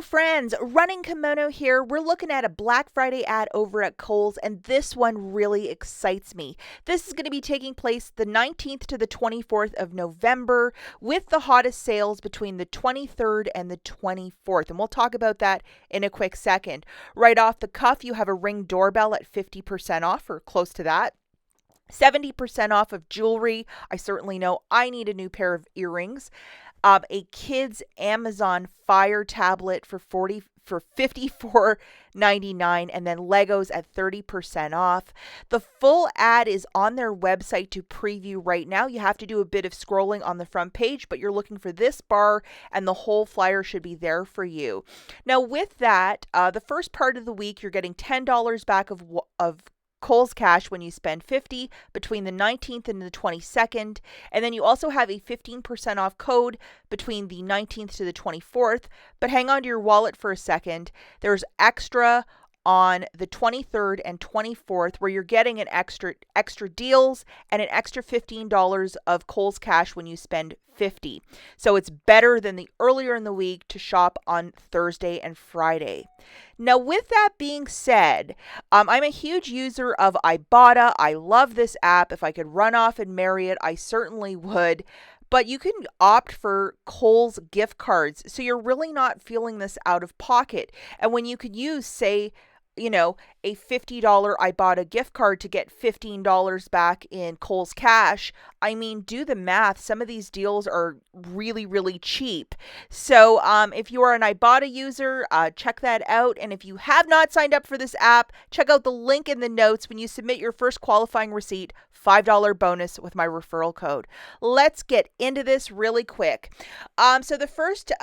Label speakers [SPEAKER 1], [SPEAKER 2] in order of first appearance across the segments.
[SPEAKER 1] Friends, Running Kimono here. We're looking at a Black Friday ad over at Kohl's, and this one really excites me. This is going to be taking place the 19th to the 24th of November with the hottest sales between the 23rd and the 24th. And we'll talk about that in a quick second. Right off the cuff, you have a Ring doorbell at 50% off or close to that. 70% off of jewelry. I certainly know I need a new pair of earrings. A kids Amazon Fire tablet for 54.99, and then Legos at 30% off. The full ad is on their website to preview right now. You have to do a bit of scrolling on the front page, but you're looking for this bar and the whole flyer should be there for you. Now with that, the first part of the week you're getting $10 back of Kohl's Cash when you spend $50 between the 19th and the 22nd. And then you also have a 15% off code between the 19th to the 24th. But hang on to your wallet for a second. There's extra on the 23rd and 24th where you're getting an extra deals and an extra $15 of Kohl's Cash when you spend $50. So it's better than the earlier in the week to shop on Thursday and Friday. Now, with that being said, I'm a huge user of IBOTTA. I love this app. If I could run off and marry it, I certainly would. But you can opt for Kohl's gift cards. So you're really not feeling this out of pocket. And when you could use, say, a $50 IBOTTA gift card to get $15 back in Kohl's Cash. I mean, do the math. Some of these deals are really, really cheap. So if you are an IBOTTA user, check that out. And if you have not signed up for this app, check out the link in the notes. When you submit your first qualifying receipt, $5 bonus with my referral code. Let's get into this really quick. So the first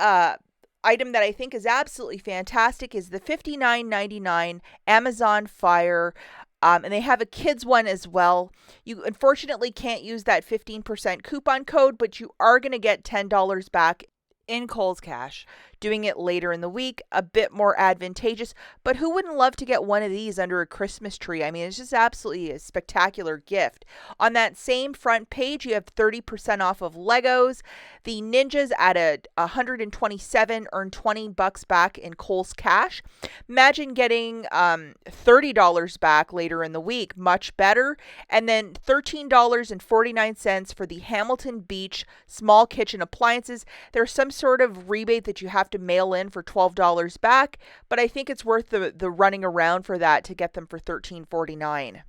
[SPEAKER 1] item that I think is absolutely fantastic is the $59.99 Amazon Fire. And they have a kids one as well. You unfortunately can't use that 15% coupon code, but you are going to get $10 back in Kohl's Cash. Doing it later in the week, a bit more advantageous, but who wouldn't love to get one of these under a Christmas tree? I mean, it's just absolutely a spectacular gift. On that same front page, you have 30% off of Legos. The Ninjas at a 127 earn $20 back in Kohl's Cash. Imagine getting $30 back later in the week, much better. And then $13.49 for the Hamilton Beach small kitchen appliances. There's some sort of rebate that you have to mail in for $12 back, but I think it's worth the running around for that to get them for $13.49.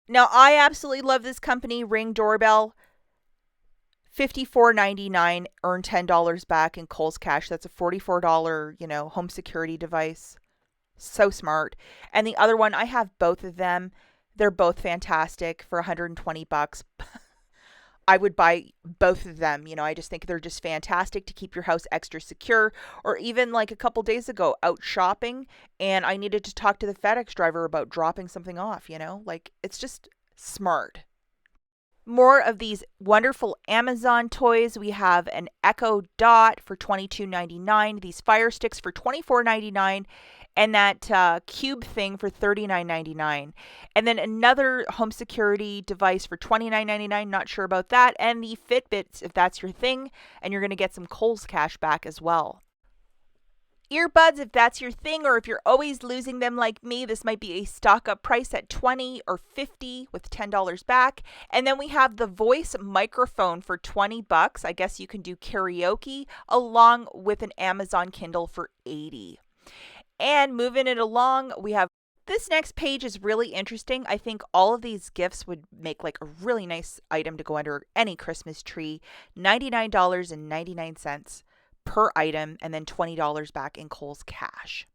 [SPEAKER 1] Now, I absolutely love this company, Ring doorbell. $54.99, earn $10 back in Kohl's Cash. That's a $44, home security device. So smart. And the other one, I have both of them. They're both fantastic for $120. I would buy both of them. I just think they're just fantastic to keep your house extra secure. Or even like a couple days ago, out shopping, and I needed to talk to the FedEx driver about dropping something off, it's just smart. More of these wonderful Amazon toys. We have an Echo Dot for $22.99, these Fire Sticks for $24.99, and that cube thing for $39.99. And then another home security device for $29.99, not sure about that, and the Fitbits if that's your thing, and you're going to get some Kohl's Cash back as well. Earbuds, if that's your thing, or if you're always losing them like me, this might be a stock up price at $20 or $50 with $10 back. And then we have the voice microphone for $20. I guess you can do karaoke along with an Amazon Kindle for $80. And moving it along, we have this next page is really interesting. I think all of these gifts would make like a really nice item to go under any Christmas tree. $99.99 per item, and then $20 back in Kohl's Cash.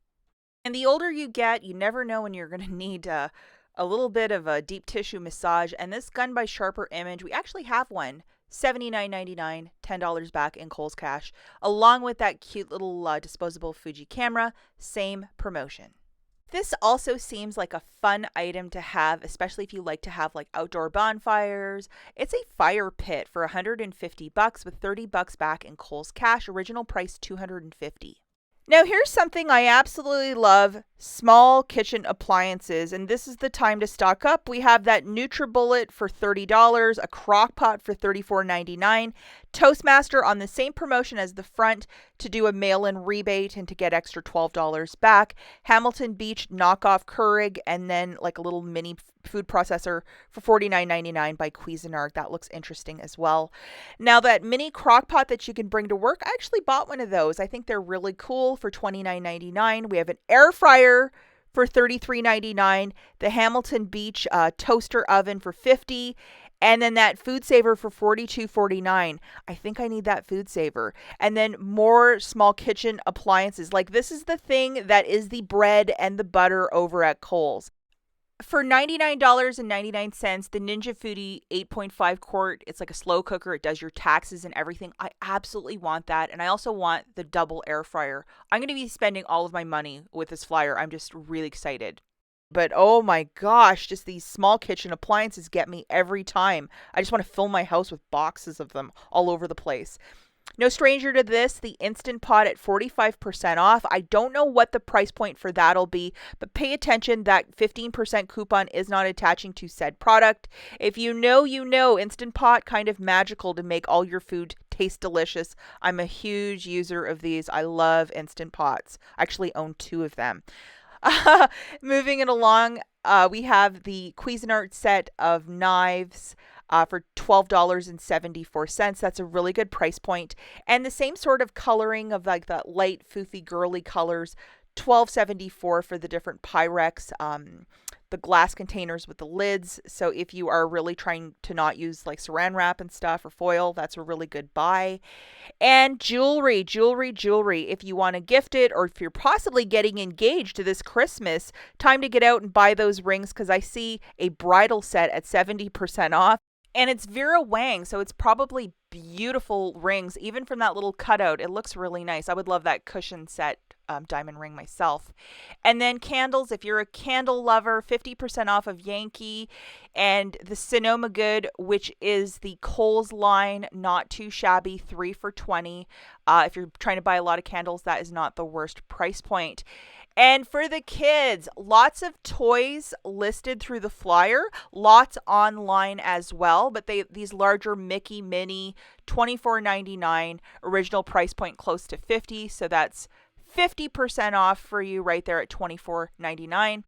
[SPEAKER 1] And the older you get, you never know when you're going to need a little bit of a deep tissue massage. And this Gun by Sharper Image, we actually have one. $79.99, $10 back in Kohl's Cash, along with that cute little disposable Fuji camera. Same promotion. This also seems like a fun item to have, especially if you like to have like outdoor bonfires. It's a fire pit for $150 with $30 back in Kohl's Cash. Original price $250. Now here's something I absolutely love. Small kitchen appliances, and this is the time to stock up. We have that NutriBullet for $30, a crock pot for $34.99, Toastmaster on the same promotion as the front to do a mail-in rebate and to get extra $12 back, Hamilton Beach knockoff Keurig, and then like a little mini food processor for $49.99 by Cuisinart. That looks interesting as well. Now that mini crock pot that you can bring to work, I actually bought one of those. I think they're really cool for $29.99. We have an air fryer for $33.99, the Hamilton Beach toaster oven for $50, and then that food saver for $42.49. I think I need that food saver. And then more small kitchen appliances. Like this is the thing that is the bread and the butter over at Kohl's. For $99.99, the Ninja Foodie 8.5 quart, it's like a slow cooker. It does your taxes and everything. I absolutely want that. And I also want the double air fryer. I'm going to be spending all of my money with this flyer. I'm just really excited. But oh my gosh, just these small kitchen appliances get me every time. I just want to fill my house with boxes of them all over the place. No stranger to this, the Instant Pot at 45% off. I don't know what the price point for that'll be, but pay attention that 15% coupon is not attaching to said product. If you know, you know, Instant Pot kind of magical to make all your food taste delicious. I'm a huge user of these. I love Instant Pots. I actually own 2 of them. Moving it along, we have the Cuisinart set of knives for $12.74. That's a really good price point. And the same sort of coloring of like the light, foofy, girly colors, $12.74 for the different Pyrex, the glass containers with the lids. So if you are really trying to not use like saran wrap and stuff or foil, that's a really good buy. And jewelry. If you want to gift it or if you're possibly getting engaged this Christmas, time to get out and buy those rings because I see a bridal set at 70% off. And it's Vera Wang, so it's probably beautiful rings, even from that little cutout. It looks really nice. I would love that cushion set diamond ring myself. And then candles, if you're a candle lover, 50% off of Yankee. And the Sonoma Good, which is the Kohl's line, not too shabby, 3 for $20. If you're trying to buy a lot of candles, that is not the worst price point. And for the kids, lots of toys listed through the flyer, lots online as well, but these larger Mickey Mini, $24.99, original price point close to $50, so that's 50% off for you right there at $24.99.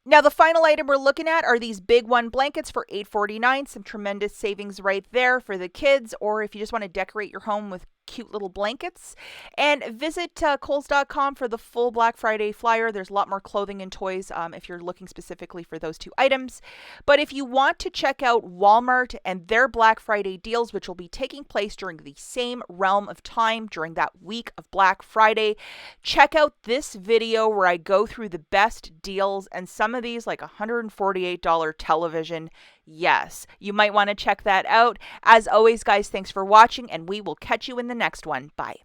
[SPEAKER 1] Now, the final item we're looking at are these Big One blankets for $8.49. Some tremendous savings right there for the kids, or if you just want to decorate your home with cute little blankets. And visit Kohl's.com for the full Black Friday flyer. There's a lot more clothing and toys if you're looking specifically for those 2 items. But if you want to check out Walmart and their Black Friday deals, which will be taking place during the same realm of time during that week of Black Friday, check out this video where I go through the best deals and some of these like $148 television. Yes, you might want to check that out. As always, guys, thanks for watching, and we will catch you in the next one. Bye.